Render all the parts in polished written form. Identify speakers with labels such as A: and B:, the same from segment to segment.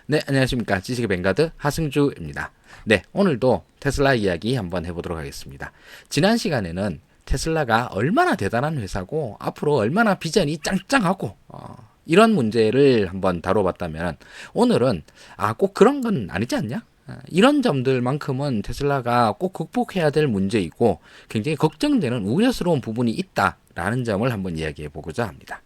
A: 네, 안녕하십니까. 지식의 뱅가드 하승주입니다. 네, 오늘도 테슬라 이야기 한번 해보도록 하겠습니다. 지난 시간에는 테슬라가 얼마나 대단한 회사고 앞으로 얼마나 비전이 짱짱하고 이런 문제를 한번 다뤄봤다면 오늘은 꼭 그런 건 아니지 않냐? 이런 점들만큼은 테슬라가 꼭 극복해야 될 문제이고 굉장히 걱정되는 우려스러운 부분이 있다라는 점을 한번 이야기해 보고자 합니다.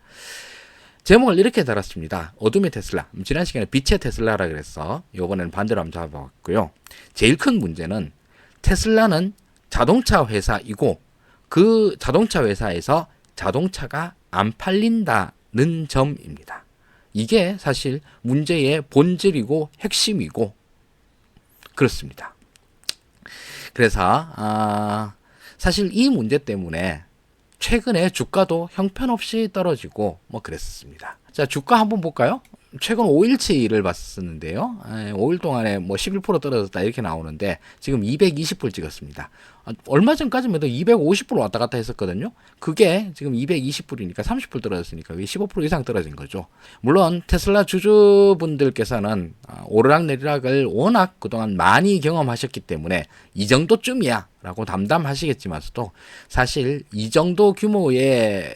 A: 제목을 이렇게 달았습니다. 어둠의 테슬라. 지난 시간에 빛의 테슬라라 그래서 이번에는 반대로 한번 잡아봤고요. 제일 큰 문제는 테슬라는 자동차 회사이고 그 자동차 회사에서 자동차가 안 팔린다는 점입니다. 이게 사실 문제의 본질이고 핵심이고 그렇습니다. 그래서 사실 이 문제 때문에 최근에 주가도 형편없이 떨어지고 뭐 그랬었습니다. 자, 주가 한번 볼까요? 최근 5일치를 봤었는데요. 5일 동안에 뭐 11% 떨어졌다 이렇게 나오는데 지금 220불 찍었습니다. 얼마 전까지만 해도 250불 왔다 갔다 했었거든요. 그게 지금 220불이니까 30불 떨어졌으니까 15% 이상 떨어진 거죠. 물론 테슬라 주주분들께서는 오르락내리락을 워낙 그동안 많이 경험하셨기 때문에 이 정도쯤이야 라고 담담하시겠지만서도 사실 이 정도 규모의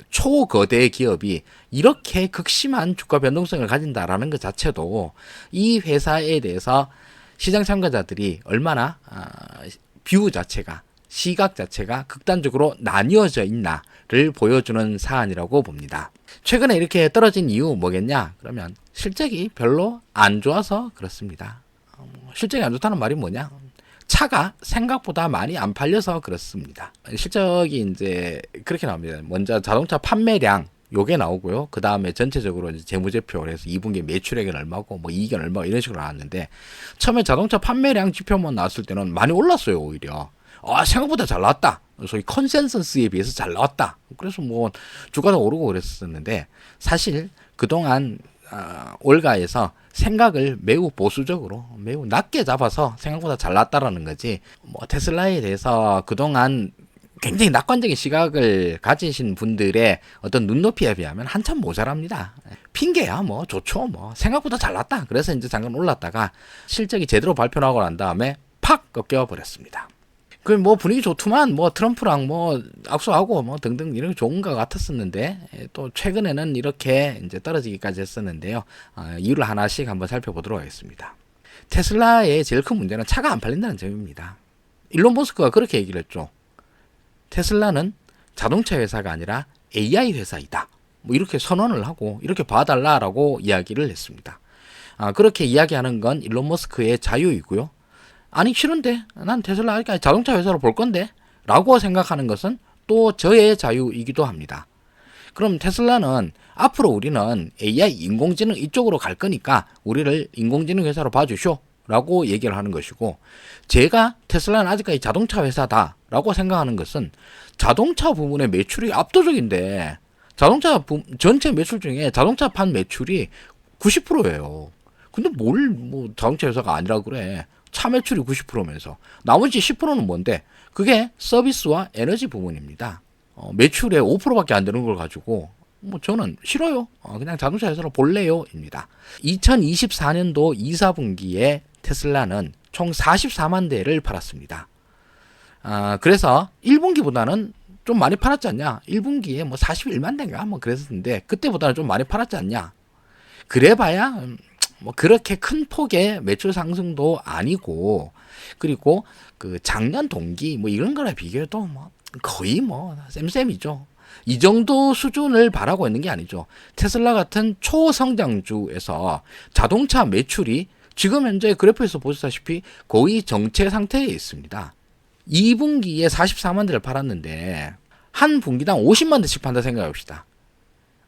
A: 초거대 기업이 이렇게 극심한 주가 변동성을 가진다라는 것 자체도 이 회사에 대해서 시장 참가자들이 얼마나 뷰 자체가 시각 자체가 극단적으로 나뉘어져 있나를 보여주는 사안이라고 봅니다. 최근에 이렇게 떨어진 이유 뭐겠냐? 그러면 실적이 별로 안 좋아서 그렇습니다. 실적이 안 좋다는 말이 뭐냐? 차가 생각보다 많이 안 팔려서 그렇습니다. 실적이 이제 그렇게 나옵니다. 먼저 자동차 판매량 요게 나오고요. 그 다음에 전체적으로 이제 재무제표, 그래서 2분기 매출액은 얼마고 뭐 이익은 얼마고 이런 식으로 나왔는데 처음에 자동차 판매량 지표만 나왔을 때는 많이 올랐어요. 오히려 생각보다 잘 나왔다. 소위 컨센서스에 비해서 잘 나왔다. 그래서 뭐 주가도 오르고 그랬었는데 사실 그동안 올가에서 생각을 매우 보수적으로 매우 낮게 잡아서 생각보다 잘 났다라는 거지, 뭐 테슬라에 대해서 그동안 굉장히 낙관적인 시각을 가지신 분들의 어떤 눈높이에 비하면 한참 모자랍니다. 핑계야 뭐 좋죠, 뭐 생각보다 잘 났다. 그래서 이제 잠깐 올랐다가 실적이 제대로 발표하고 난 다음에 팍 꺾여 버렸습니다. 그 뭐 분위기 좋더만 뭐 트럼프랑 뭐 악수하고 뭐 등등 이런 게 좋은 것 같았었는데 또 최근에는 이렇게 이제 떨어지기까지 했었는데요. 이유를 하나씩 한번 살펴보도록 하겠습니다. 테슬라의 제일 큰 문제는 차가 안 팔린다는 점입니다. 일론 머스크가 그렇게 얘기를 했죠. 테슬라는 자동차 회사가 아니라 AI 회사이다. 뭐 이렇게 선언을 하고 이렇게 봐달라라고 이야기를 했습니다. 그렇게 이야기하는 건 일론 머스크의 자유이고요. 아니 싫은데 난 테슬라 자동차 회사로 볼 건데 라고 생각하는 것은 또 저의 자유이기도 합니다. 그럼 테슬라는 앞으로 우리는 AI 인공지능 이쪽으로 갈 거니까 우리를 인공지능 회사로 봐주쇼 라고 얘기를 하는 것이고, 제가 테슬라는 아직까지 자동차 회사다 라고 생각하는 것은 자동차 부분의 매출이 압도적인데 자동차 전체 매출 중에 자동차판 매출이 90%예요. 근데 뭐 자동차 회사가 아니라 그래. 차 매출이 90%면서 나머지 10%는 뭔데? 그게 서비스와 에너지 부분입니다. 매출의 5%밖에 안 되는 걸 가지고 뭐 저는 싫어요. 그냥 자동차 회사로 볼래요 입니다. 2024년도 2, 4분기에 테슬라는 총 44만 대를 팔았습니다. 그래서 1분기보다는 좀 많이 팔았지 않냐? 1분기에 뭐 41만 대인가 뭐 그랬었는데 그때보다는 좀 많이 팔았지 않냐? 그래봐야 뭐 그렇게 큰 폭의 매출 상승도 아니고, 그리고 그 작년 동기 뭐 이런 거랑 비교해도 뭐 거의 뭐 쌤쌤이죠. 이 정도 수준을 바라고 있는 게 아니죠. 테슬라 같은 초성장주에서 자동차 매출이 지금 현재 그래프에서 보시다시피 거의 정체 상태에 있습니다. 2분기에 44만 대를 팔았는데 한 분기당 50만 대씩 판다 생각해 봅시다.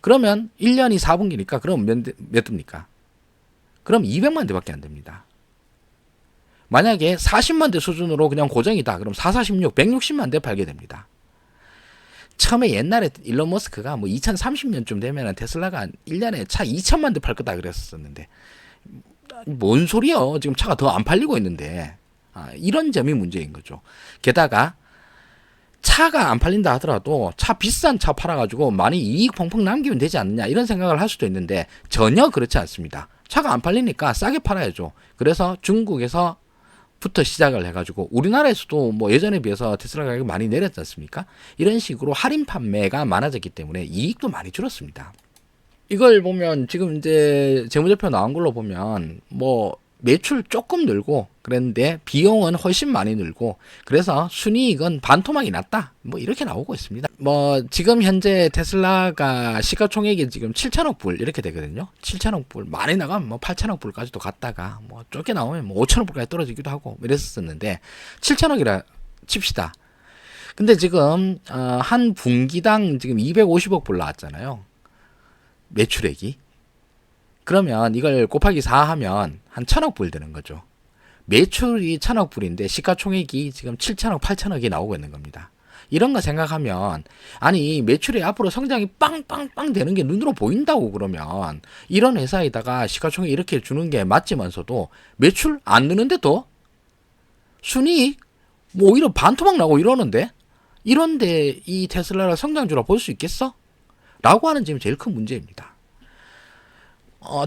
A: 그러면 1년이 4분기니까 그럼 몇 대입니까? 그럼 200만 대밖에 안 됩니다. 만약에 40만 대 수준으로 그냥 고정이다. 그럼 4, 46, 160만 대 팔게 됩니다. 처음에 옛날에 일론 머스크가 뭐 2030년쯤 되면 테슬라가 1년에 차 2천만 대 팔 거다 그랬었는데 뭔 소리야. 지금 차가 더 안 팔리고 있는데. 이런 점이 문제인 거죠. 게다가 차가 안 팔린다 하더라도 비싼 차 팔아가지고 많이 이익 펑펑 남기면 되지 않느냐 이런 생각을 할 수도 있는데 전혀 그렇지 않습니다. 차가 안 팔리니까 싸게 팔아야죠. 그래서 중국에서 부터 시작을 해가지고 우리나라에서도 뭐 예전에 비해서 테슬라 가격이 많이 내렸지 않습니까? 이런 식으로 할인 판매가 많아졌기 때문에 이익도 많이 줄었습니다. 이걸 보면 지금 이제 재무제표 나온 걸로 보면 뭐 매출 조금 늘고 그랬는데 비용은 훨씬 많이 늘고 그래서 순이익은 반토막이 났다 뭐 이렇게 나오고 있습니다. 뭐 지금 현재 테슬라가 시가총액이 지금 7천억 불 이렇게 되거든요. 7천억 불 많이 나가면 뭐 8천억 불까지도 갔다가 뭐 좁게 나오면 뭐 5천억 불까지 떨어지기도 하고 이랬었는데 7천억이라 칩시다. 근데 지금 한 분기당 지금 250억 불 나왔잖아요. 매출액이. 그러면 이걸 곱하기 4 하면 한 1,000억 불 되는 거죠. 매출이 1,000억 불인데 시가총액이 지금 7천억, 8천억이 나오고 있는 겁니다. 이런 거 생각하면 아니 매출이 앞으로 성장이 빵빵빵 되는 게 눈으로 보인다고 그러면 이런 회사에다가 시가총액 이렇게 주는 게 맞지만서도 매출 안 느는데도 순이익 뭐 오히려 반토막 나고 이러는데 이런데 이 테슬라를 성장주라 볼 수 있겠어? 라고 하는 점이 제일 큰 문제입니다.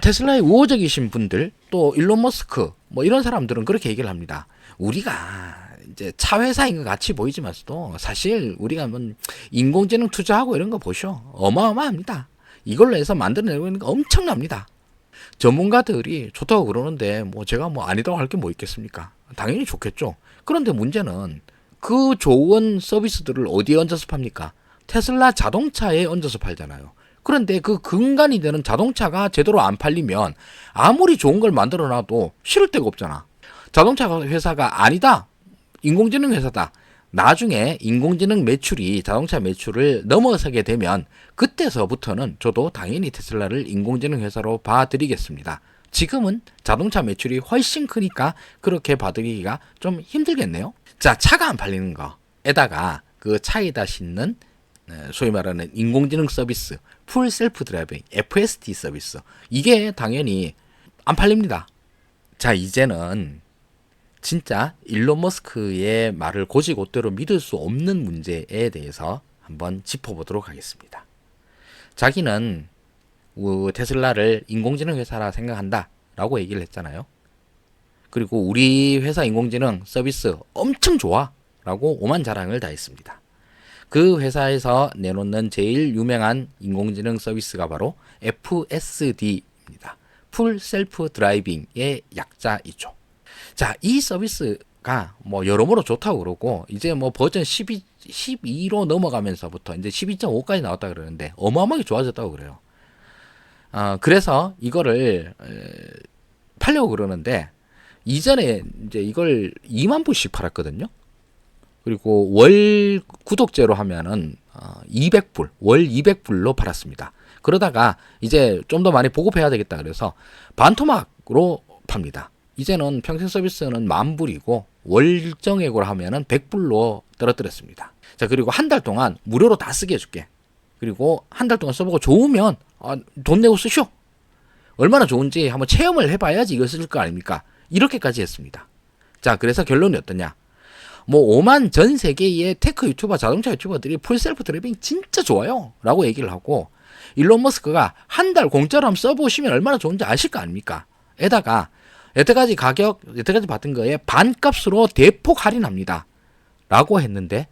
A: 테슬라의 우호적이신 분들 또 일론 머스크 뭐 이런 사람들은 그렇게 얘기를 합니다. 우리가 이제 차 회사인 것 같이 보이지만서도 사실 우리가 뭐 인공지능 투자하고 이런 거 보셔 어마어마합니다. 이걸로 해서 만들어내고 있는 거 엄청납니다. 전문가들이 좋다고 그러는데 뭐 제가 뭐 아니다고 할 게 뭐 있겠습니까? 당연히 좋겠죠. 그런데 문제는 그 좋은 서비스들을 어디에 얹어서 팝니까? 테슬라 자동차에 얹어서 팔잖아요. 그런데 그 근간이 되는 자동차가 제대로 안 팔리면 아무리 좋은 걸 만들어 놔도 실을 데가 없잖아. 자동차 회사가 아니다. 인공지능 회사다. 나중에 인공지능 매출이 자동차 매출을 넘어서게 되면 그때서부터는 저도 당연히 테슬라를 인공지능 회사로 봐드리겠습니다. 지금은 자동차 매출이 훨씬 크니까 그렇게 봐드리기가 좀 힘들겠네요. 자, 차가 안 팔리는 거에다가 그 차에다 싣는 소위 말하는 인공지능 서비스, 풀 셀프 드라이빙, FSD 서비스. 이게 당연히 안 팔립니다. 자, 이제는 진짜 일론 머스크의 말을 곧이곧대로 믿을 수 없는 문제에 대해서 한번 짚어보도록 하겠습니다. 자기는 테슬라를 인공지능 회사라 생각한다 라고 얘기를 했잖아요. 그리고 우리 회사 인공지능 서비스 엄청 좋아 라고 오만자랑을 다 했습니다. 그 회사에서 내놓는 제일 유명한 인공지능 서비스가 바로 FSD입니다. 풀 셀프 드라이빙의 약자이죠. 자, 이 서비스가 뭐 여러모로 좋다고 그러고 이제 뭐 버전 12로 넘어가면서부터 이제 12.5까지 나왔다 그러는데 어마어마하게 좋아졌다고 그래요. 그래서 이거를 팔려고 그러는데 이전에 이제 이걸 2만 불씩 팔았거든요. 그리고 월 구독제로 하면은 200불, 월 200불로 팔았습니다. 그러다가 이제 좀 더 많이 보급해야 되겠다 그래서 반토막으로 팝니다. 이제는 평생 서비스는 10,000불이고 월정액으로 하면은 100불로 떨어뜨렸습니다. 자, 그리고 한 달 동안 무료로 다 쓰게 해줄게. 그리고 한 달 동안 써보고 좋으면 돈 내고 쓰쇼. 얼마나 좋은지 한번 체험을 해봐야지 이걸 쓸 거 아닙니까? 이렇게까지 했습니다. 자, 그래서 결론이 어떠냐? 뭐 5만 전 세계의 테크 유튜버, 자동차 유튜버들이 풀 셀프 드라이빙 진짜 좋아요 라고 얘기를 하고 일론 머스크가 한 달 공짜로 한번 써보시면 얼마나 좋은지 아실 거 아닙니까? 에다가 여태까지 받은 거에 반값으로 대폭 할인합니다 라고 했는데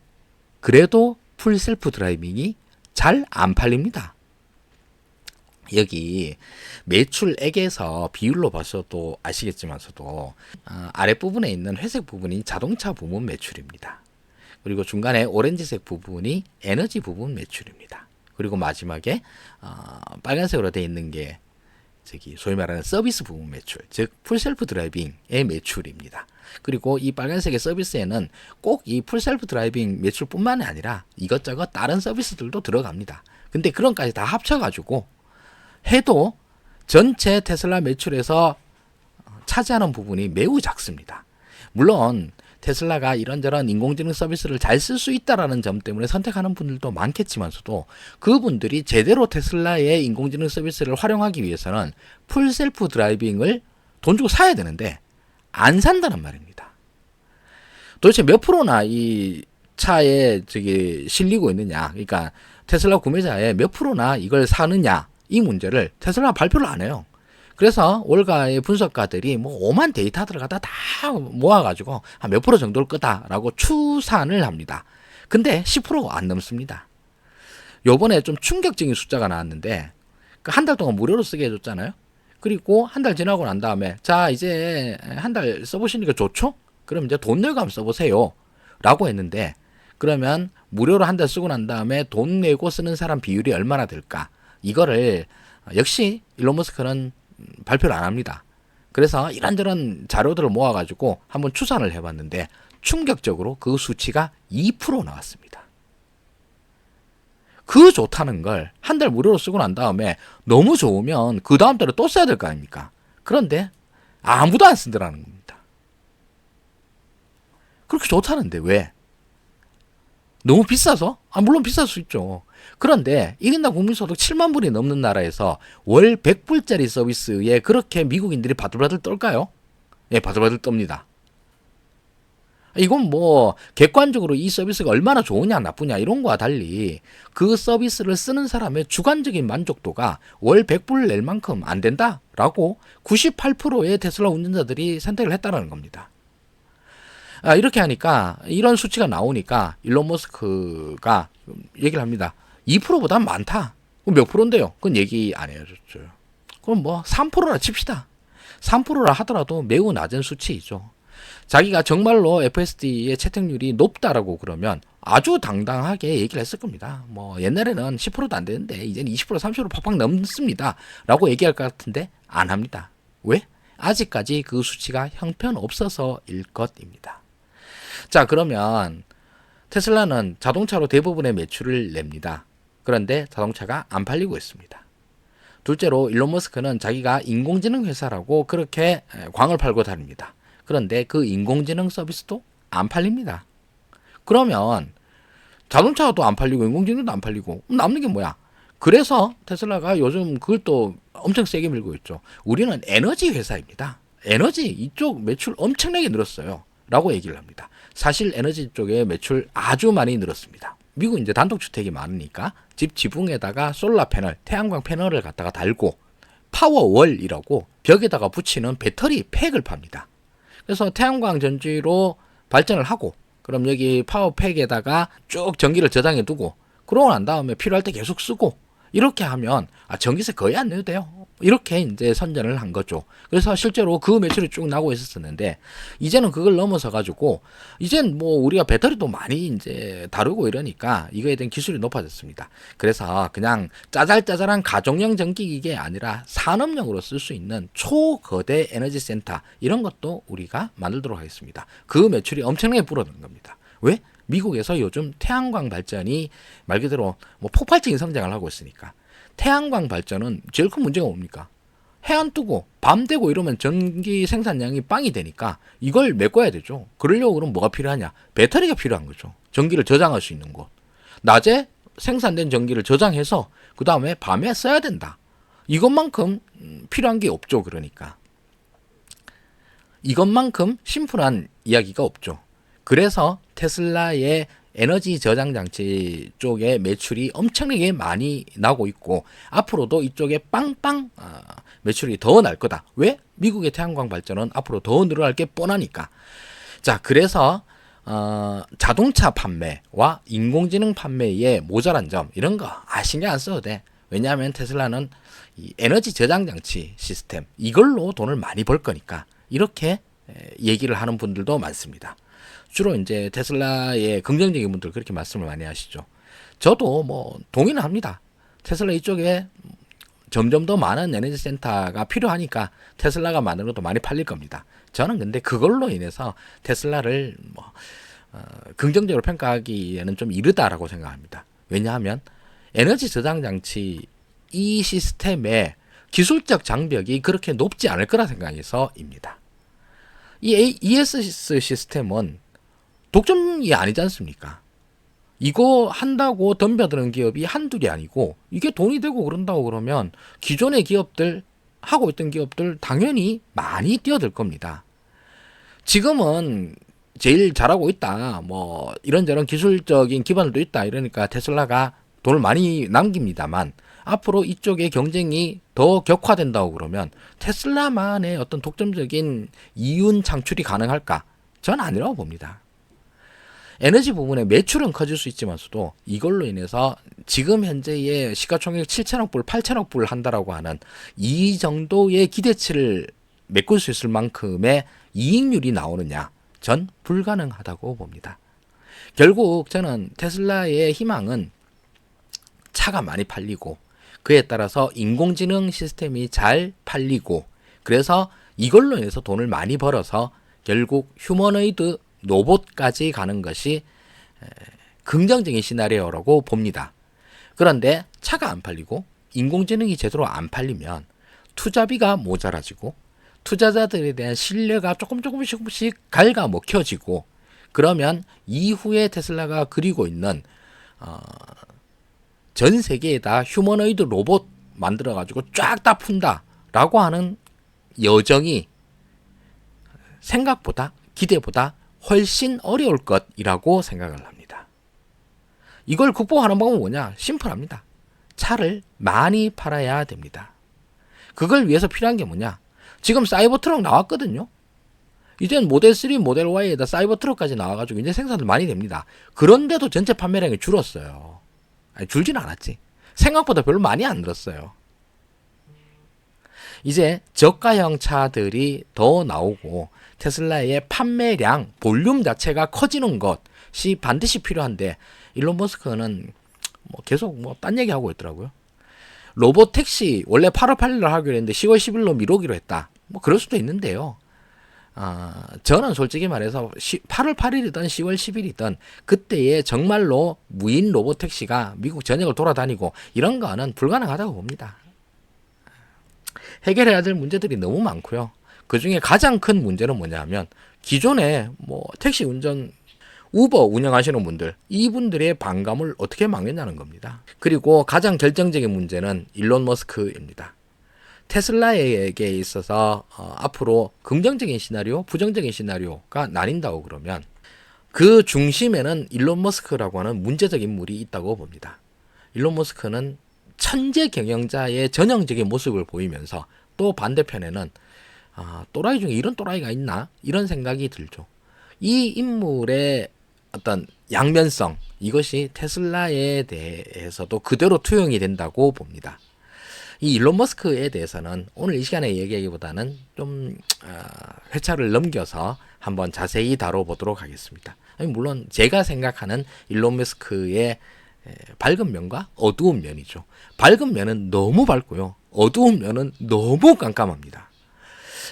A: 그래도 풀 셀프 드라이빙이 잘 안 팔립니다. 여기 매출액에서 비율로 봐서도 아시겠지만서도 아랫부분에 있는 회색 부분이 자동차 부문 매출입니다. 그리고 중간에 오렌지색 부분이 에너지 부분 매출입니다. 그리고 마지막에 빨간색으로 되어 있는 게 소위 말하는 서비스 부분 매출, 즉 풀셀프 드라이빙의 매출입니다. 그리고 이 빨간색의 서비스에는 꼭 이 풀셀프 드라이빙 매출뿐만이 아니라 이것저것 다른 서비스들도 들어갑니다. 근데 그런 까지 다 합쳐가지고 해도 전체 테슬라 매출에서 차지하는 부분이 매우 작습니다. 물론 테슬라가 이런저런 인공지능 서비스를 잘 쓸 수 있다라는 점 때문에 선택하는 분들도 많겠지만서도 그분들이 제대로 테슬라의 인공지능 서비스를 활용하기 위해서는 풀 셀프 드라이빙을 돈 주고 사야 되는데 안 산다는 말입니다. 도대체 몇 프로나 이 차에 실리고 있느냐, 그러니까 테슬라 구매자의 몇 프로나 이걸 사느냐, 이 문제를 테슬라가 발표를 안 해요. 그래서 월가의 분석가들이 뭐 오만 데이터들을 갖다 다 모아가지고 한 몇 프로 정도를 거다라고 추산을 합니다. 근데 10%가 안 넘습니다. 요번에 좀 충격적인 숫자가 나왔는데 한 달 동안 무료로 쓰게 해줬잖아요. 그리고 한 달 지나고 난 다음에 자 이제 한 달 써보시니까 좋죠? 그럼 이제 돈 내고 한번 써보세요 라고 했는데 그러면 무료로 한 달 쓰고 난 다음에 돈 내고 쓰는 사람 비율이 얼마나 될까? 이거를 역시 일론 머스크는 발표를 안 합니다. 그래서 이런저런 자료들을 모아가지고 한번 추산을 해봤는데 충격적으로 그 수치가 2% 나왔습니다. 그 좋다는 걸 한 달 무료로 쓰고 난 다음에 너무 좋으면 그 다음 달에 또 써야 될 거 아닙니까? 그런데 아무도 안 쓴다는 겁니다. 그렇게 좋다는데 왜? 너무 비싸서? 물론 비쌀 수 있죠. 그런데 1인당 국민소득 7만 불이 넘는 나라에서 월 100불짜리 서비스에 그렇게 미국인들이 바들바들 떨까요? 예, 바들바들 떱니다. 이건 뭐 객관적으로 이 서비스가 얼마나 좋으냐 나쁘냐 이런 거와 달리 그 서비스를 쓰는 사람의 주관적인 만족도가 월 100불 낼 만큼 안 된다라고 98%의 테슬라 운전자들이 선택을 했다는 겁니다. 이렇게 하니까 이런 수치가 나오니까 일론 머스크가 얘기를 합니다. 2%보다 많다. 그럼 몇 프로인데요? 그건 얘기 안 해줬죠. 그럼 뭐 3%라 칩시다. 3%라 하더라도 매우 낮은 수치이죠. 자기가 정말로 FSD의 채택률이 높다라고 그러면 아주 당당하게 얘기를 했을 겁니다. 뭐 옛날에는 10%도 안 되는데 이제는 20% 30% 팍팍 넘습니다 라고 얘기할 것 같은데 안 합니다. 왜? 아직까지 그 수치가 형편없어서일 것입니다. 자, 그러면 테슬라는 자동차로 대부분의 매출을 냅니다. 그런데 자동차가 안 팔리고 있습니다. 둘째로 일론 머스크는 자기가 인공지능 회사라고 그렇게 광을 팔고 다닙니다. 그런데 그 인공지능 서비스도 안 팔립니다. 그러면 자동차가 또 안 팔리고 인공지능도 안 팔리고 남는 게 뭐야? 그래서 테슬라가 요즘 그걸 또 엄청 세게 밀고 있죠. 우리는 에너지 회사입니다. 에너지 이쪽 매출 엄청나게 늘었어요. 라고 얘기를 합니다. 사실 에너지 쪽에 매출 아주 많이 늘었습니다. 미국 이제 단독주택이 많으니까 집 지붕에다가 솔라 패널, 태양광 패널을 갖다가 달고 파워월이라고 벽에다가 붙이는 배터리 팩을 팝니다. 그래서 태양광 전지로 발전을 하고 그럼 여기 파워팩에다가 쭉 전기를 저장해 두고 그러고 난 다음에 필요할 때 계속 쓰고 이렇게 하면 전기세 거의 안 내도 돼요. 이렇게 이제 선전을 한 거죠. 그래서 실제로 그 매출이 쭉 나고 있었는데 이제는 그걸 넘어서 가지고 이젠 뭐 우리가 배터리도 많이 이제 다루고 이러니까 이거에 대한 기술이 높아졌습니다. 그래서 그냥 짜잘짜잘한 가정용 전기기계 아니라 산업용으로 쓸 수 있는 초거대 에너지 센터 이런 것도 우리가 만들도록 하겠습니다. 그 매출이 엄청나게 불어난 겁니다. 왜? 미국에서 요즘 태양광 발전이 말 그대로 뭐 폭발적인 성장을 하고 있으니까 태양광 발전은 제일 큰 문제가 뭡니까? 해안 뜨고 밤 되고 이러면 전기 생산량이 빵이 되니까 이걸 메꿔야 되죠. 그러려고 그러면 뭐가 필요하냐? 배터리가 필요한 거죠. 전기를 저장할 수 있는 곳. 낮에 생산된 전기를 저장해서 그 다음에 밤에 써야 된다. 이것만큼 필요한 게 없죠. 그러니까 이것만큼 심플한 이야기가 없죠. 그래서 테슬라의 에너지 저장 장치 쪽에 매출이 엄청나게 많이 나고 있고 앞으로도 이쪽에 빵빵 매출이 더 날 거다. 왜? 미국의 태양광 발전은 앞으로 더 늘어날 게 뻔하니까. 자, 그래서 자동차 판매와 인공지능 판매의 모자란 점 이런 거 신경 안 써도 돼. 왜냐하면 테슬라는 이 에너지 저장 장치 시스템 이걸로 돈을 많이 벌 거니까 이렇게 얘기를 하는 분들도 많습니다. 주로 이제 테슬라의 긍정적인 분들 그렇게 말씀을 많이 하시죠. 저도 뭐 동의는 합니다. 테슬라 이쪽에 점점 더 많은 에너지 센터가 필요하니까 테슬라가 만들어도 많이 팔릴 겁니다. 저는 근데 그걸로 인해서 테슬라를 긍정적으로 평가하기에는 좀 이르다라고 생각합니다. 왜냐하면 에너지 저장 장치 이 시스템의 기술적 장벽이 그렇게 높지 않을 거라 생각해서입니다. 이 ESS 시스템은 독점이 아니지 않습니까? 이거 한다고 덤벼드는 기업이 한둘이 아니고 이게 돈이 되고 그런다고 그러면 기존의 기업들 하고 있던 기업들 당연히 많이 뛰어들 겁니다. 지금은 제일 잘하고 있다. 뭐 이런저런 기술적인 기반도 있다. 이러니까 테슬라가 돈을 많이 남깁니다만 앞으로 이쪽의 경쟁이 더 격화된다고 그러면 테슬라만의 어떤 독점적인 이윤 창출이 가능할까? 전 아니라고 봅니다. 에너지 부분에 매출은 커질 수 있지만서도 이걸로 인해서 지금 현재의 시가총액 7천억 불, 8천억 불 한다라고 하는 이 정도의 기대치를 메꿀 수 있을 만큼의 이익률이 나오느냐? 전 불가능하다고 봅니다. 결국 저는 테슬라의 희망은 차가 많이 팔리고 그에 따라서 인공지능 시스템이 잘 팔리고 그래서 이걸로 인해서 돈을 많이 벌어서 결국 휴머노이드 로봇까지 가는 것이 긍정적인 시나리오라고 봅니다. 그런데 차가 안 팔리고 인공지능이 제대로 안 팔리면 투자비가 모자라지고 투자자들에 대한 신뢰가 조금씩 갉아먹혀지고 그러면 이후에 테슬라가 그리고 있는 전 세계에다 휴머노이드 로봇 만들어가지고 쫙 다 푼다라고 하는 여정이 생각보다 기대보다 훨씬 어려울 것이라고 생각을 합니다. 이걸 극복하는 방법은 뭐냐? 심플합니다. 차를 많이 팔아야 됩니다. 그걸 위해서 필요한 게 뭐냐? 지금 사이버트럭 나왔거든요. 이젠 모델 3, 모델 Y에다 사이버트럭까지 나와가지고 이제 생산도 많이 됩니다. 그런데도 전체 판매량이 줄었어요. 아니, 줄진 않았지. 생각보다 별로 많이 안 늘었어요. 이제 저가형 차들이 더 나오고 테슬라의 판매량, 볼륨 자체가 커지는 것이 반드시 필요한데 일론 머스크는 계속 딴 얘기하고 있더라고요. 로봇 택시 원래 8월 8일로 하기로 했는데 10월 10일로 미루기로 했다. 그럴 수도 있는데요. 저는 솔직히 말해서 8월 8일이든 10월 10일이든 그때에 정말로 무인 로봇 택시가 미국 전역을 돌아다니고 이런 거는 불가능하다고 봅니다. 해결해야 될 문제들이 너무 많고요. 그 중에 가장 큰 문제는 뭐냐면 기존에 택시 운전 우버 운영하시는 분들 이분들의 반감을 어떻게 막느냐는 겁니다. 그리고 가장 결정적인 문제는 일론 머스크입니다. 테슬라에게 있어서 앞으로 긍정적인 시나리오, 부정적인 시나리오가 나뉜다고 그러면 그 중심에는 일론 머스크라고 하는 문제적 인물이 있다고 봅니다. 일론 머스크는 천재 경영자의 전형적인 모습을 보이면서 또 반대편에는 또라이 중에 이런 또라이가 있나? 이런 생각이 들죠. 이 인물의 어떤 양면성, 이것이 테슬라에 대해서도 그대로 투영이 된다고 봅니다. 이 일론 머스크에 대해서는 오늘 이 시간에 얘기하기보다는 좀 회차를 넘겨서 한번 자세히 다뤄보도록 하겠습니다. 물론 제가 생각하는 일론 머스크의 밝은 면과 어두운 면이죠. 밝은 면은 너무 밝고요. 어두운 면은 너무 깜깜합니다.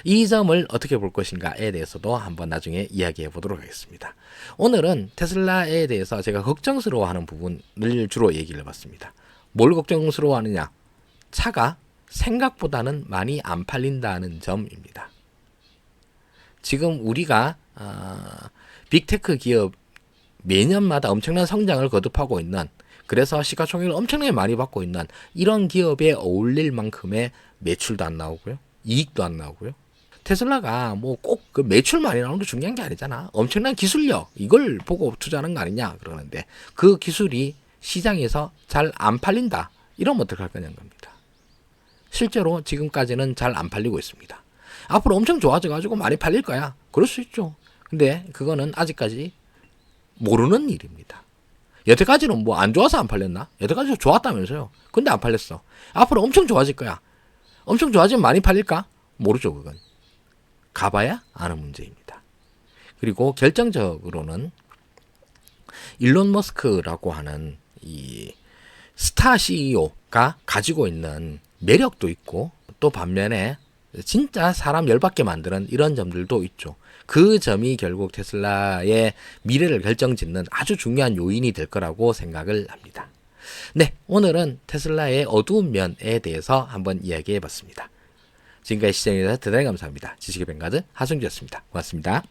A: 이 점을 어떻게 볼 것인가에 대해서도 한번 나중에 이야기해 보도록 하겠습니다. 오늘은 테슬라에 대해서 제가 걱정스러워하는 부분을 주로 얘기를 해봤습니다. 뭘 걱정스러워하느냐? 차가 생각보다는 많이 안 팔린다는 점입니다. 지금 우리가 빅테크 기업 매년마다 엄청난 성장을 거듭하고 있는, 그래서 시가총액을 엄청나게 많이 받고 있는 이런 기업에 어울릴 만큼의 매출도 안 나오고요, 이익도 안 나오고요. 테슬라가 꼭 그 매출 많이 나오는 게 중요한 게 아니잖아. 엄청난 기술력, 이걸 보고 투자하는 거 아니냐 그러는데, 그 기술이 시장에서 잘 안 팔린다 이러면 어떡할 거냐는 겁니다. 실제로 지금까지는 잘 안 팔리고 있습니다. 앞으로 엄청 좋아져가지고 많이 팔릴 거야, 그럴 수 있죠. 근데 그거는 아직까지 모르는 일입니다. 여태까지는 안 좋아서 안 팔렸나? 여태까지 좋았다면서요. 근데 안 팔렸어. 앞으로 엄청 좋아질 거야. 엄청 좋아지면 많이 팔릴까? 모르죠. 그건 가봐야 아는 문제입니다. 그리고 결정적으로는 일론 머스크라고 하는 이 스타 CEO가 가지고 있는 매력도 있고, 또 반면에 진짜 사람 열받게 만드는 이런 점들도 있죠. 그 점이 결국 테슬라의 미래를 결정짓는 아주 중요한 요인이 될 거라고 생각을 합니다. 네, 오늘은 테슬라의 어두운 면에 대해서 한번 이야기해 봤습니다. 지금까지 시청해주셔서 대단히 감사합니다. 지식의 뱅가드 하승주였습니다. 고맙습니다.